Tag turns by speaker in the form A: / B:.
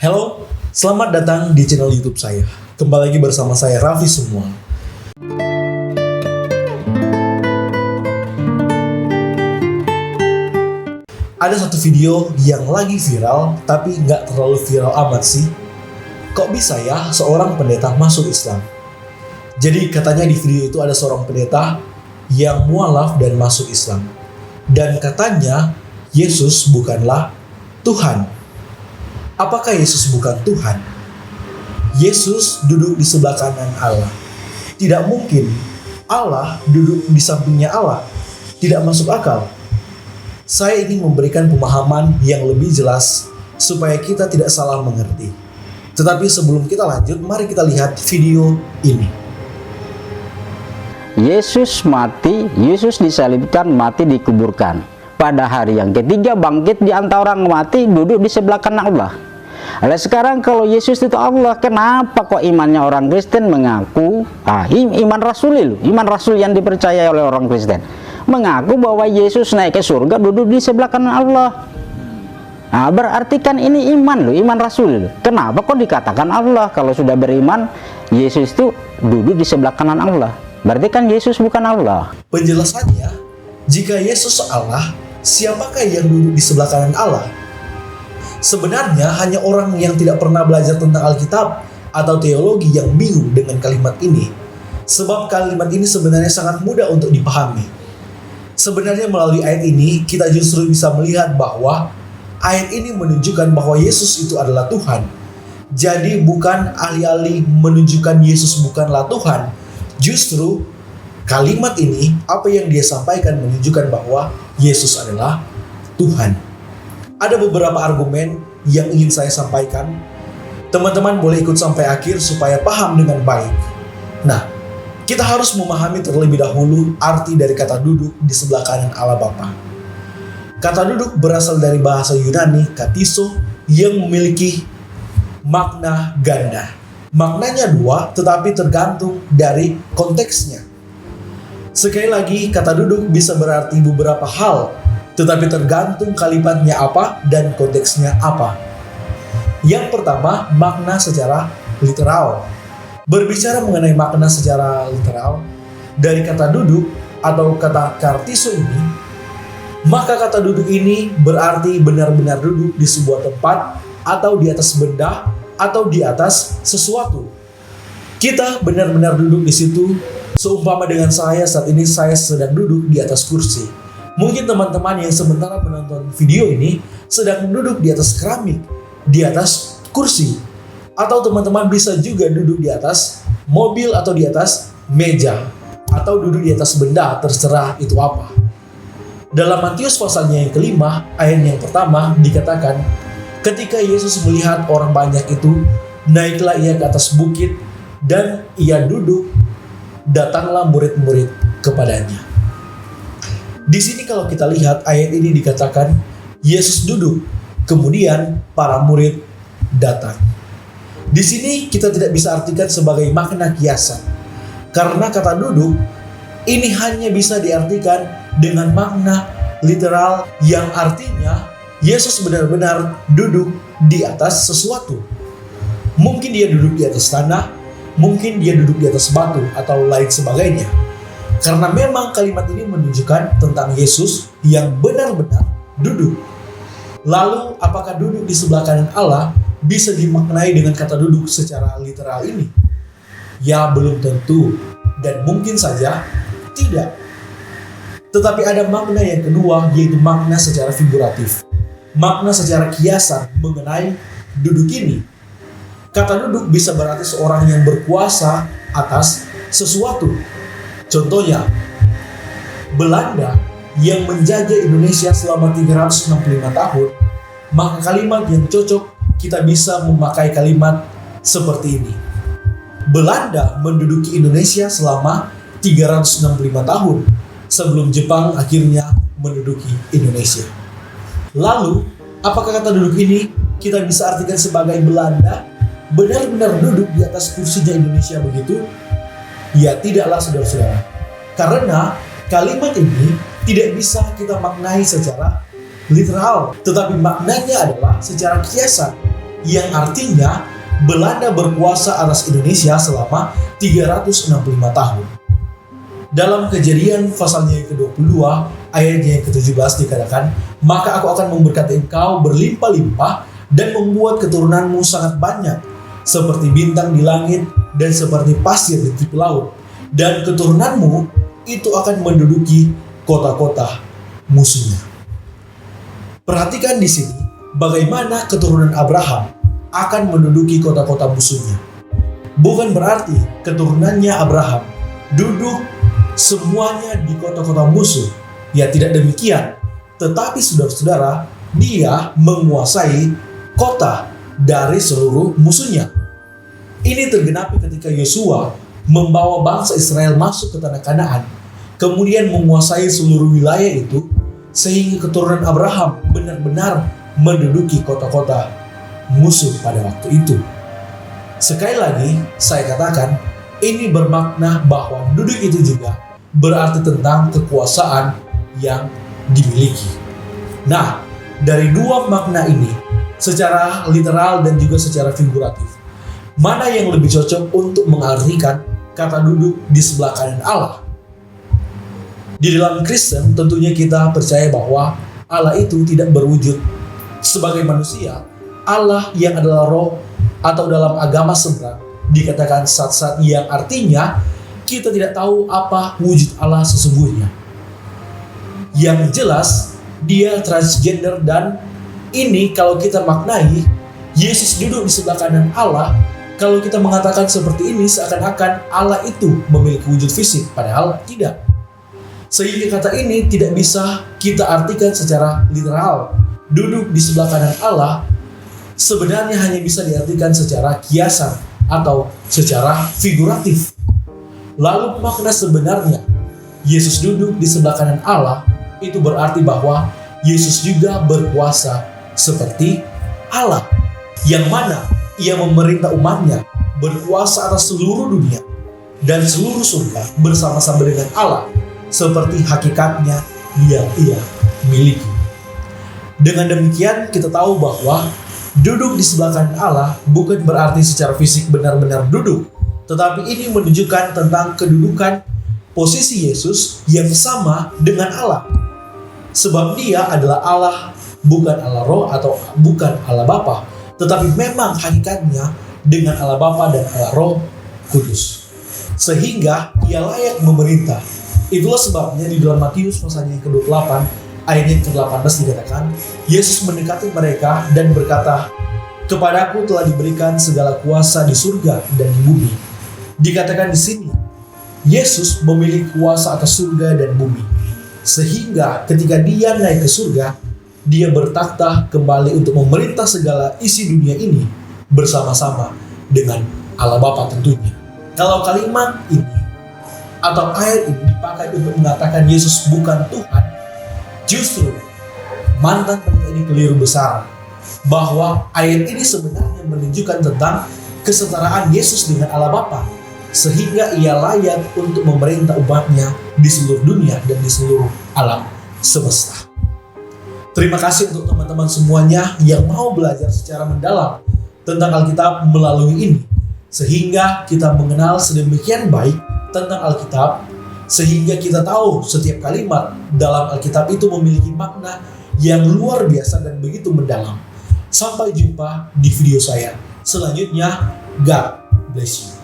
A: Halo, selamat datang di channel YouTube saya. Kembali lagi bersama saya Raffi semua. Ada satu video yang lagi viral, tapi nggak terlalu viral amat sih. Kok bisa ya seorang pendeta masuk Islam? Jadi katanya di video itu ada seorang pendeta yang mualaf dan masuk Islam. Dan katanya Yesus bukanlah Tuhan. Apakah Yesus bukan Tuhan? Yesus duduk di sebelah kanan Allah. Tidak mungkin Allah duduk di sampingnya Allah. Tidak masuk akal. Saya ingin memberikan pemahaman yang lebih jelas supaya kita tidak salah mengerti. Tetapi sebelum kita lanjut, mari kita lihat video ini.
B: Yesus mati, Yesus disalibkan, mati, dikuburkan. Pada hari yang ketiga bangkit di antara orang mati, duduk di sebelah kanan Allah. Lalu sekarang kalau Yesus itu Allah, kenapa kok imannya orang Kristen mengaku iman rasuli, iman rasul yang dipercaya oleh orang Kristen mengaku bahwa Yesus naik ke surga, duduk di sebelah kanan Allah. Berarti kan ini iman iman rasul. Kenapa kok dikatakan Allah kalau sudah beriman Yesus itu duduk di sebelah kanan Allah? Berarti kan Yesus bukan Allah.
A: Penjelasannya, jika Yesus Allah, siapakah yang duduk di sebelah kanan Allah? Sebenarnya hanya orang yang tidak pernah belajar tentang Alkitab atau teologi yang bingung dengan kalimat ini. Sebab kalimat ini sebenarnya sangat mudah untuk dipahami. Sebenarnya melalui ayat ini kita justru bisa melihat bahwa ayat ini menunjukkan bahwa Yesus itu adalah Tuhan. Jadi bukan alih-alih menunjukkan Yesus bukanlah Tuhan, justru kalimat ini, apa yang dia sampaikan menunjukkan bahwa Yesus adalah Tuhan. Ada beberapa argumen yang ingin saya sampaikan. Teman-teman boleh ikut sampai akhir supaya paham dengan baik. Nah, kita harus memahami terlebih dahulu arti dari kata duduk di sebelah kanan Allah Bapa. Kata duduk berasal dari bahasa Yunani katiso yang memiliki makna ganda. Maknanya dua, tetapi tergantung dari konteksnya. Sekali lagi, kata duduk bisa berarti beberapa hal, tetapi tergantung kalimatnya apa dan konteksnya apa. Yang pertama, makna secara literal. Berbicara mengenai makna secara literal, dari kata duduk atau kata kartiso ini, maka kata duduk ini berarti benar-benar duduk di sebuah tempat atau di atas benda atau di atas sesuatu. Kita benar-benar duduk di situ. Seumpama dengan saya saat ini, saya sedang duduk di atas kursi. Mungkin teman-teman yang sementara menonton video ini sedang duduk di atas keramik, di atas kursi. Atau teman-teman bisa juga duduk di atas mobil atau di atas meja. Atau duduk di atas benda, terserah itu apa. Dalam Matius pasalnya yang kelima, ayat yang pertama dikatakan, ketika Yesus melihat orang banyak itu, naiklah ia ke atas bukit dan ia duduk. Datanglah murid-murid kepadanya. Di sini kalau kita lihat ayat ini dikatakan Yesus duduk, kemudian para murid datang. Di sini kita tidak bisa artikan sebagai makna kiasan, karena kata duduk ini hanya bisa diartikan dengan makna literal yang artinya Yesus benar-benar duduk di atas sesuatu. Mungkin dia duduk di atas tanah, mungkin dia duduk di atas batu atau lain sebagainya. Karena memang kalimat ini menunjukkan tentang Yesus yang benar-benar duduk. Lalu apakah duduk di sebelah kanan Allah bisa dimaknai dengan kata duduk secara literal ini? Ya, belum tentu, dan mungkin saja tidak. Tetapi ada makna yang kedua, yaitu makna secara figuratif. Makna secara kiasan mengenai duduk ini. Kata duduk bisa berarti seorang yang berkuasa atas sesuatu. Contohnya, Belanda yang menjajah Indonesia selama 365 tahun, maka kalimat yang cocok kita bisa memakai kalimat seperti ini. Belanda menduduki Indonesia selama 365 tahun sebelum Jepang akhirnya menduduki Indonesia. Lalu, apakah kata duduk ini kita bisa artikan sebagai Belanda benar-benar duduk di atas kursinya Indonesia begitu? Ya tidaklah saudara-saudara. Karena kalimat ini tidak bisa kita maknai secara literal, tetapi maknanya adalah secara kiasan. yang artinya Belanda berkuasa atas Indonesia selama 365 tahun. Dalam Kejadian pasalnya yang ke-22 ayatnya yang ke-17 dikatakan, "Maka aku akan memberkati engkau berlimpah-limpah dan membuat keturunanmu sangat banyak, seperti bintang di langit dan seperti pasir di tepi laut. Dan keturunanmu itu akan menduduki kota-kota musuhnya." Perhatikan di sini bagaimana keturunan Abraham akan menduduki kota-kota musuhnya. Bukan berarti keturunannya Abraham duduk semuanya di kota-kota musuh. Ya, tidak demikian. Tetapi saudara-saudara, dia menguasai kota dari seluruh musuhnya. Ini tergenapi ketika Yosua membawa bangsa Israel masuk ke tanah Kanaan, kemudian menguasai seluruh wilayah itu, sehingga keturunan Abraham benar-benar menduduki kota-kota musuh pada waktu itu. Sekali lagi, saya katakan, ini bermakna bahwa duduk itu juga berarti tentang kekuasaan yang dimiliki. Nah, dari dua makna ini, secara literal dan juga secara figuratif, mana yang lebih cocok untuk mengartikan kata duduk di sebelah kanan Allah? Di dalam Kristen tentunya kita percaya bahwa Allah itu tidak berwujud sebagai manusia. Allah yang adalah roh, atau dalam agama seberang dikatakan sat-sat, yang artinya kita tidak tahu apa wujud Allah sesungguhnya. Yang jelas dia transgender, dan ini kalau kita maknai Yesus duduk di sebelah kanan Allah, kalau kita mengatakan seperti ini seakan-akan Allah itu memiliki wujud fisik, padahal tidak. Sehingga kata ini tidak bisa kita artikan secara literal. Duduk di sebelah kanan Allah sebenarnya hanya bisa diartikan secara kiasan atau secara figuratif. Lalu makna sebenarnya Yesus duduk di sebelah kanan Allah itu berarti bahwa Yesus juga berkuasa seperti Allah, yang mana ia memerintah umatnya, berkuasa atas seluruh dunia dan seluruh surga bersama-sama dengan Allah, seperti hakikatnya yang ia miliki. Dengan demikian kita tahu bahwa duduk di sebelah kanan Allah bukan berarti secara fisik benar-benar duduk, tetapi ini menunjukkan tentang kedudukan posisi Yesus yang sama dengan Allah. Sebab dia adalah Allah, bukan Allah Roh atau bukan Allah Bapa, tetapi memang hakikatnya dengan Allah Bapa dan Allah Roh Kudus. Sehingga ia layak memerintah. Itulah sebabnya di dalam Matius pasalnya yang ke-28 ayat yang ke-18 dikatakan, Yesus mendekati mereka dan berkata, "Kepadaku telah diberikan segala kuasa di surga dan di bumi." Dikatakan di sini, Yesus memiliki kuasa atas surga dan bumi. Sehingga ketika dia naik ke surga, dia bertakhta kembali untuk memerintah segala isi dunia ini bersama-sama dengan Allah Bapa tentunya. Kalau kalimat ini atau ayat ini dipakai untuk mengatakan Yesus bukan Tuhan, justru mantan pendapat ini keliru besar. Bahwa ayat ini sebenarnya menunjukkan tentang kesetaraan Yesus dengan Allah Bapa, sehingga ia layak untuk memerintah umatnya di seluruh dunia dan di seluruh alam semesta. Terima kasih untuk teman-teman semuanya yang mau belajar secara mendalam tentang Alkitab melalui ini, sehingga kita mengenal sedemikian baik tentang Alkitab, sehingga kita tahu setiap kalimat dalam Alkitab itu memiliki makna yang luar biasa dan begitu mendalam. Sampai jumpa di video saya selanjutnya. God bless you.